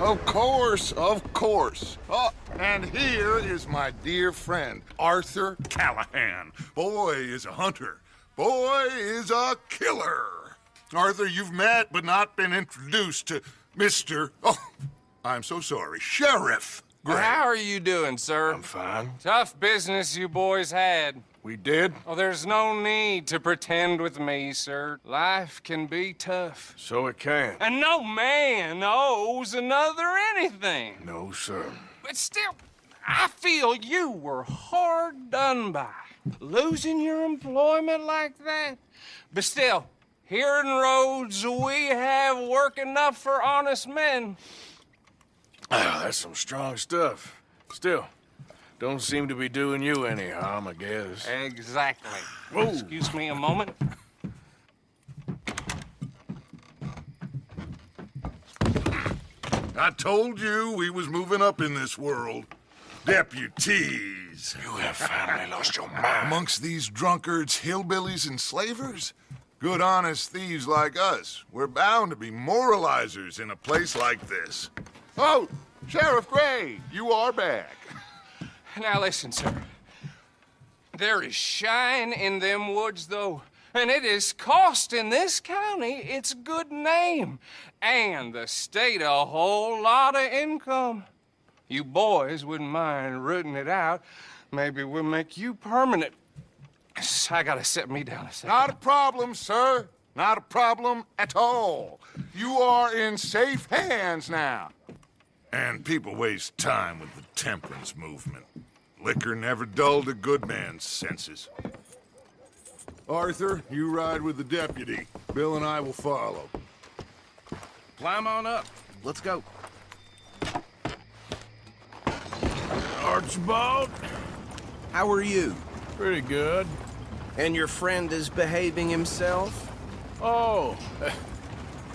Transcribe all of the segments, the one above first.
Of course, of course. Oh, and here is my dear friend, Arthur Callahan. Boy is a hunter. Boy is a killer. Arthur, you've met but not been introduced to Mr. Oh, I'm so sorry, Sheriff Gray. How are you doing, sir? I'm fine. Tough business you boys had. We did? Oh, there's no need to pretend with me, sir. Life can be tough. So it can. And no man owes another anything. No, sir. But still, I feel you were hard done by. Losing your employment like that. But still, here in Rhodes, we have work enough for honest men. That's some strong stuff. Still, don't seem to be doing you any harm, I guess. Exactly. Whoa. Excuse me a moment. I told you we was moving up in this world. Deputies. You have finally lost your mind. Amongst these drunkards, hillbillies, and slavers? Good honest thieves like us. We're bound to be moralizers in a place like this. Oh, Sheriff Gray, you are back. Now listen, sir. There is shine in them woods, though. And it is costing this county its good name. And the state a whole lot of income. You boys wouldn't mind rooting it out. Maybe we'll make you permanent. I gotta set me down a second. Not a problem, sir. Not a problem at all. You are in safe hands now. And people waste time with the temperance movement. Liquor never dulled a good man's senses. Arthur, you ride with the deputy. Bill and I will follow. Climb on up. Let's go. Archibald? How are you? Pretty good. And your friend is behaving himself? Oh,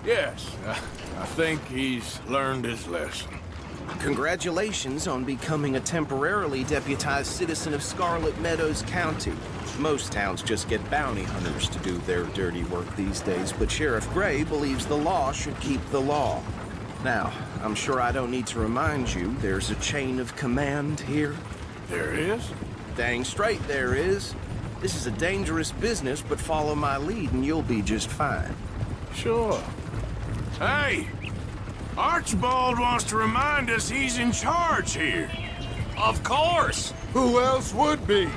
yes. I think he's learned his lesson. Congratulations on becoming a temporarily deputized citizen of Scarlet Meadows County. Most towns just get bounty hunters to do their dirty work these days, but Sheriff Gray believes the law should keep the law. Now, I'm sure I don't need to remind you, there's a chain of command here. There is? Dang straight there is. This is a dangerous business, but follow my lead and you'll be just fine. Sure. Hey! Archibald wants to remind us he's in charge here. Of course! Who else would be?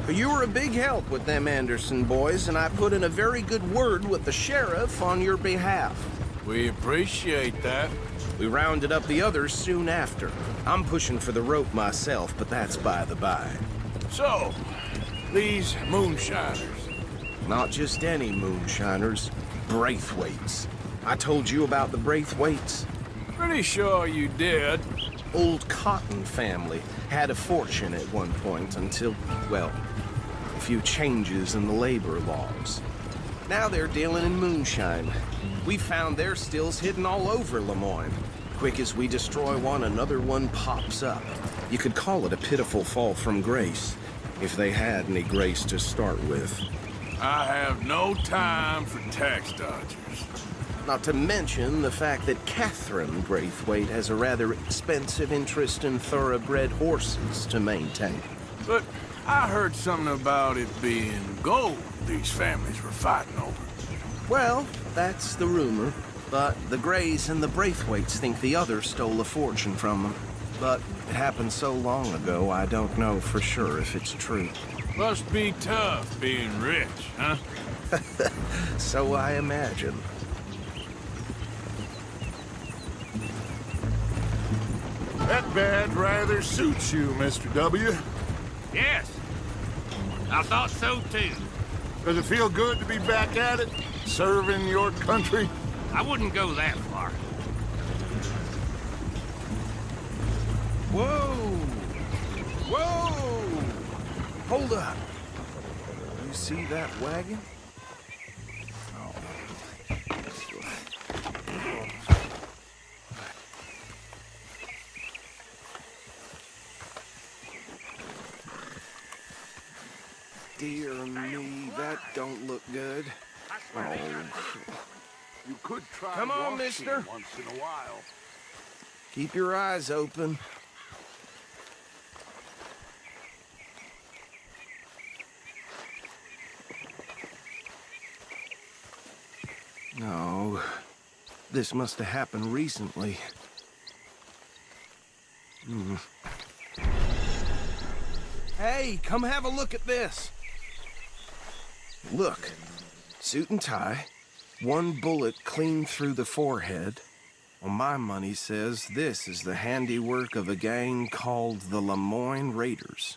You were a big help with them Anderson boys, and I put in a very good word with the sheriff on your behalf. We appreciate that. We rounded up the others soon after. I'm pushing for the rope myself, but that's by the by. So, these moonshiners. Not just any moonshiners, Braithwaites. I told you about the Braithwaites? Pretty sure you did. Old Cotton family had a fortune at one point until, well, a few changes in the labor laws. Now they're dealing in moonshine. We found their stills hidden all over Lemoyne. Quick as we destroy one, another one pops up. You could call it a pitiful fall from grace, if they had any grace to start with. I have no time for tax dodgers. Not to mention the fact that Catherine Braithwaite has a rather expensive interest in thoroughbred horses to maintain. But I heard something about it being gold these families were fighting over. Well, that's the rumor. But the Grays and the Braithwaites think the other stole a fortune from them. But it happened so long ago, I don't know for sure if it's true. Must be tough being rich, huh? So I imagine. That bad rather suits you, Mr. W. Yes. I thought so, too. Does it feel good to be back at it? Serving your country? I wouldn't go that far. Whoa! Whoa! Hold up. You see that wagon? Dear me, that don't look good. You could try Come on, washing mister. once in a while. Keep your eyes open. No, this must have happened recently. Hey, come have a look at this. Look, suit and tie, one bullet clean through the forehead. Well, my money says this is the handiwork of a gang called the Lemoyne Raiders.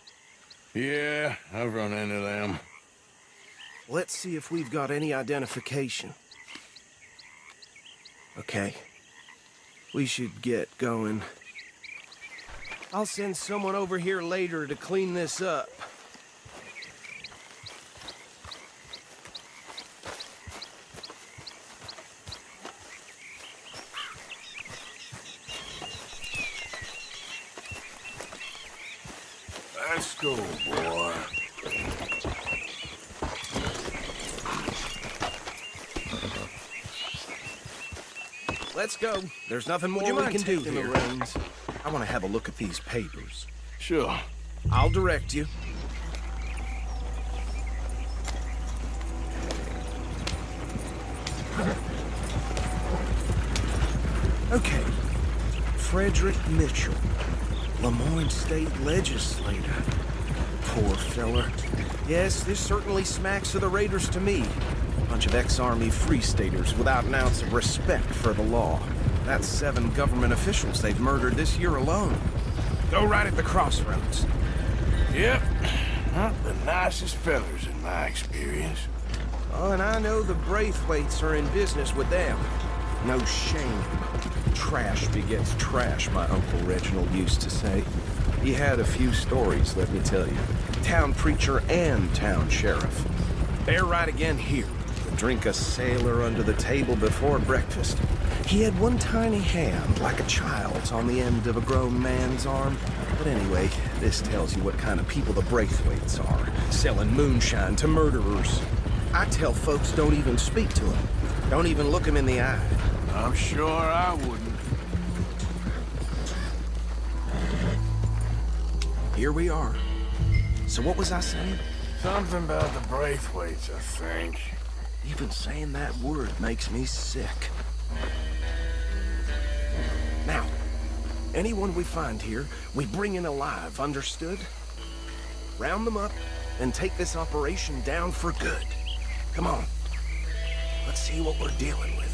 Yeah, I've run into them. Let's see if we've got any identification. Okay. We should get going. I'll send someone over here later to clean this up. Let's go, boy. Let's go. There's nothing more we can do here. I want to have a look at these papers. Sure. I'll direct you. Okay. Frederick Mitchell, Lemoyne State Legislator. Poor fella. Yes, this certainly smacks of the Raiders to me. Bunch of ex-Army Free Staters without an ounce of respect for the law. That's 7 government officials they've murdered this year alone. Go right at the crossroads. Yep. Not the nicest fellers in my experience. Oh, and I know the Braithwaites are in business with them. No shame. Trash begets trash, my Uncle Reginald used to say. He had a few stories, let me tell you. Town preacher and town sheriff. They're right again here. Drink a sailor under the table before breakfast. He had one tiny hand, like a child's, on the end of a grown man's arm. But anyway, this tells you what kind of people the Braithwaites are, selling moonshine to murderers. I tell folks don't even speak to them. Don't even look them in the eye. I'm sure I wouldn't. Here we are. So what was I saying? Something about the Braithwaites, I think. Even saying that word makes me sick. Now, anyone we find here, we bring in alive, understood? Round them up and take this operation down for good. Come on. Let's see what we're dealing with.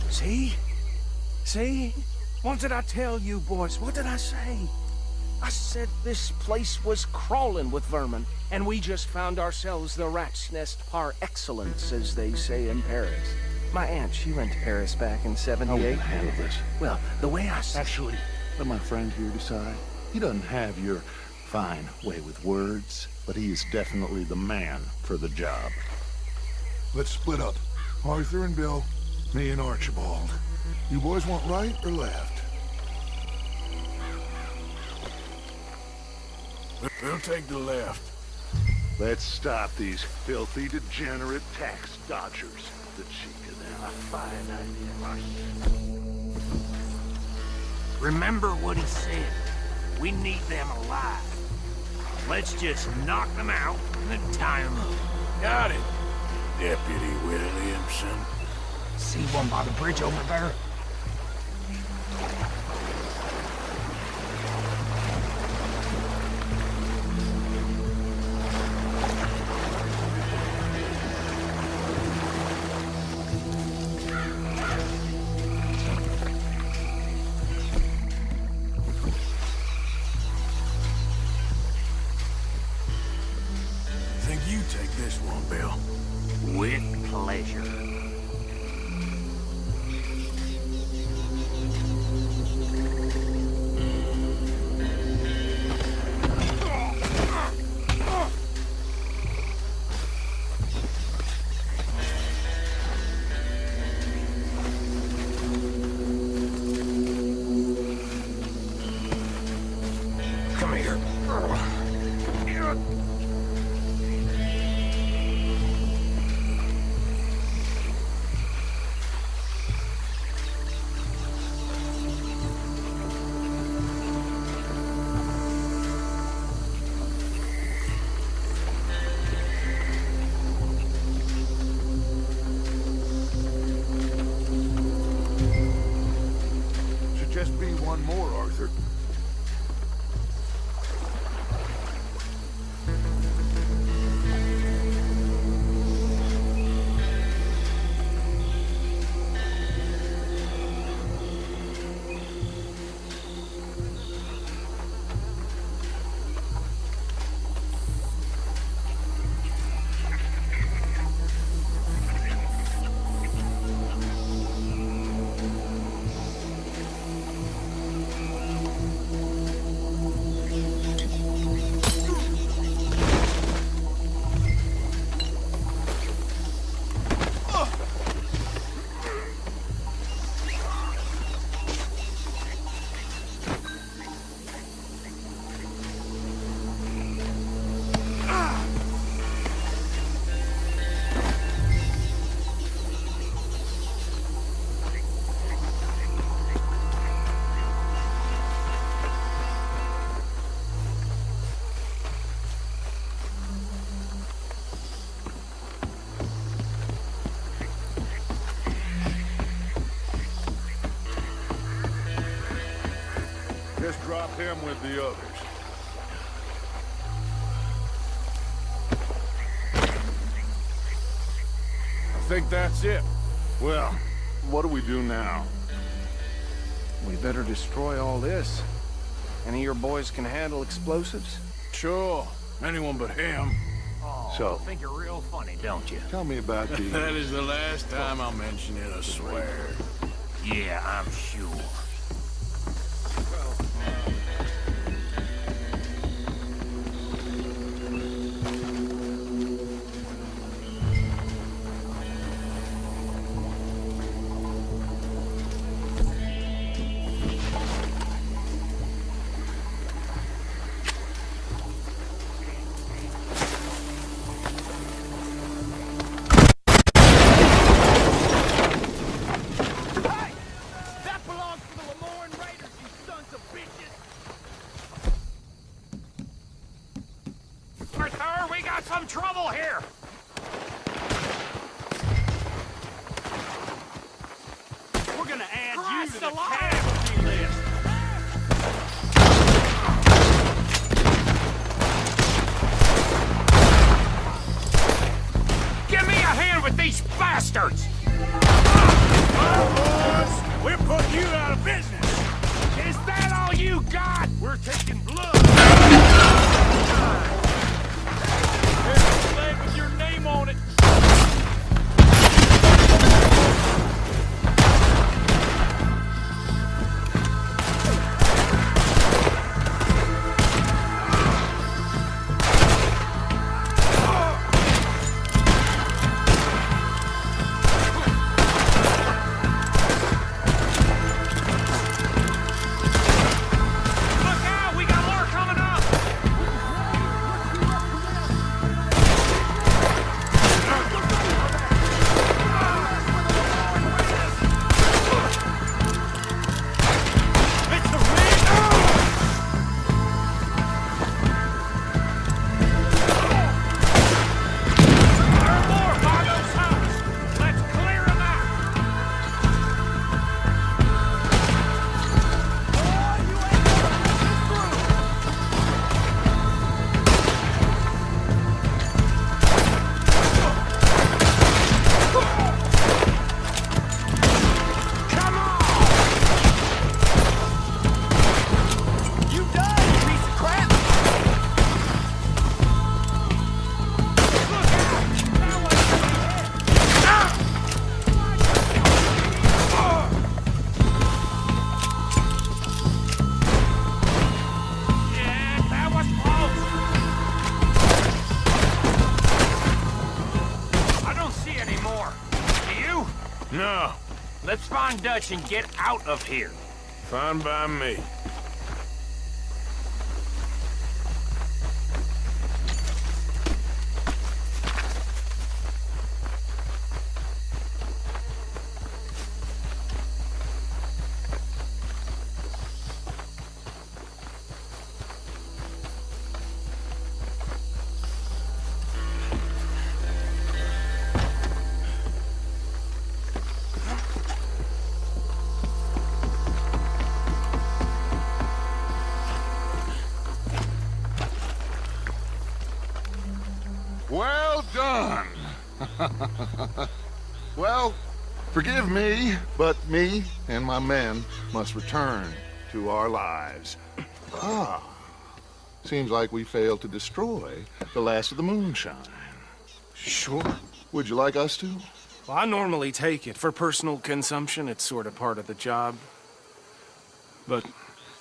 See? See? What did I tell you, boys? What did I say? I said this place was crawling with vermin, and we just found ourselves the rat's nest par excellence, as they say in Paris. My aunt, she went to Paris back in '78. I wouldn't handle this. Well, the way I said... Actually, let my friend here decide. He doesn't have your fine way with words, but he is definitely the man for the job. Let's split up. Arthur and Bill, me and Archibald. You boys want right or left? We'll take the left. Let's stop these filthy, degenerate tax dodgers. The cheek of them. A fine idea. Remember what he said. We need them alive. Let's just knock them out and then tie them up. Got it, Deputy Williamson. See one by the bridge over there? Think you take this one, Bill. With pleasure. Should just be one more, Arthur. Just drop him with the others. I think that's it. Well, what do we do now? We better destroy all this. Any of your boys can handle explosives? Sure. Anyone but him. Oh, So- you think you're real funny, don't you? Tell me about the... That is the last time I'll mention it, I swear. Yeah, I'm sure. Arthur, we got some trouble here! We're gonna add you to the casualty list! Give me a hand with these bastards! Boys, we're putting you out of business! Is that all you got? We're taking blood! Here's a flag with your name on it! No, Let's find Dutch and get out of here. fine by me. Well, forgive me, but me and my men must return to our lives. Ah, seems like we failed to destroy the last of the moonshine. Sure. Would you like us to? Well, I normally take it. For personal consumption, it's sort of part of the job. But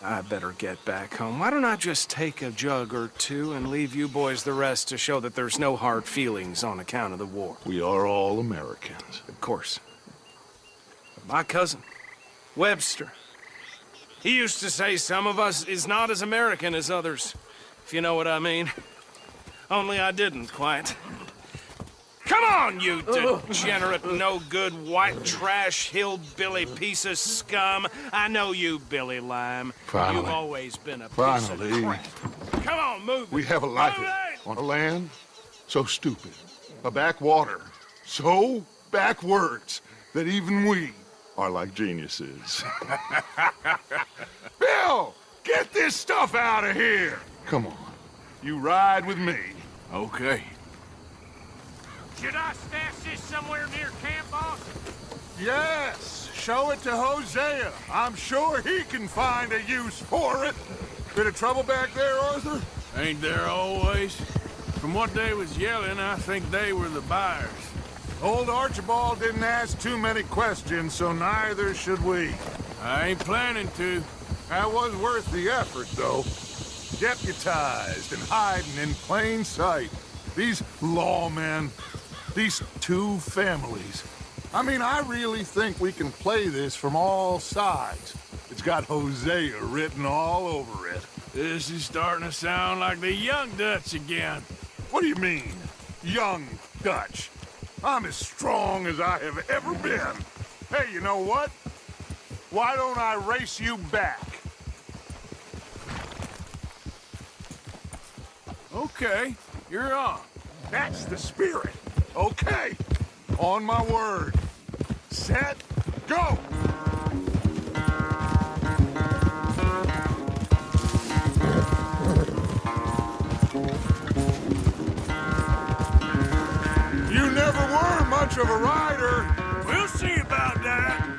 I better get back home. Why don't I just take a jug or two and leave you boys the rest to show that there's no hard feelings on account of the war? We are all Americans. Of course. My cousin, Webster, he used to say some of us is not as American as others, if you know what I mean. Only I didn't quite. Come on, you degenerate, no-good, white trash, hillbilly piece of scum. I know you, Billy Lime. Finally. You've always been a piece Finally. of crap. Come on, move it. We have a life Move it! on a land so stupid, a backwater so backwards that even we are like geniuses. Bill, get this stuff out of here! Come on, you ride with me. Okay. Should I stash this somewhere near camp, boss? Yes, show it to Hosea. I'm sure he can find a use for it. Bit of trouble back there, Arthur? Ain't there always? From what they was yelling, I think they were the buyers. Old Archibald didn't ask too many questions, so neither should we. I ain't planning to. That was worth the effort, though. Deputized and hiding in plain sight. These lawmen, these two families. I mean, I really think we can play this from all sides. It's got Hosea written all over it. This is starting to sound like the young Dutch again. What do you mean, young Dutch? I'm as strong as I have ever been. Hey, you know what? Why don't I race you back? Okay, you're on. That's the spirit. Okay. On my word. Set, go! You never were much of a rider. We'll see about that.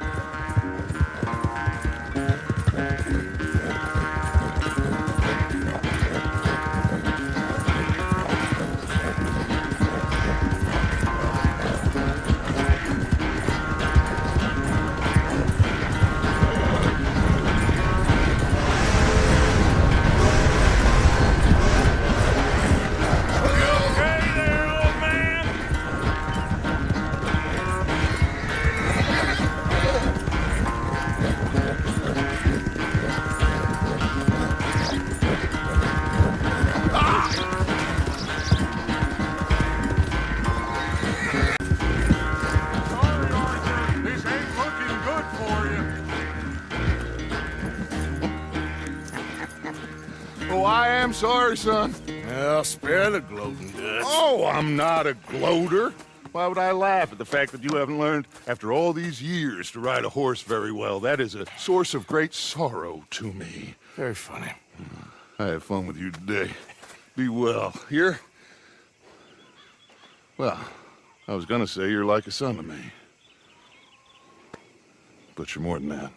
I'm sorry, son. Well, spare the gloating, Dutch. Oh, I'm not a gloater. Why would I laugh at the fact that you haven't learned, after all these years, to ride a horse very well? That is a source of great sorrow to me. Very funny. I had fun with you today. Be well. Here? Well, I was gonna say you're like a son to me. But you're more than that.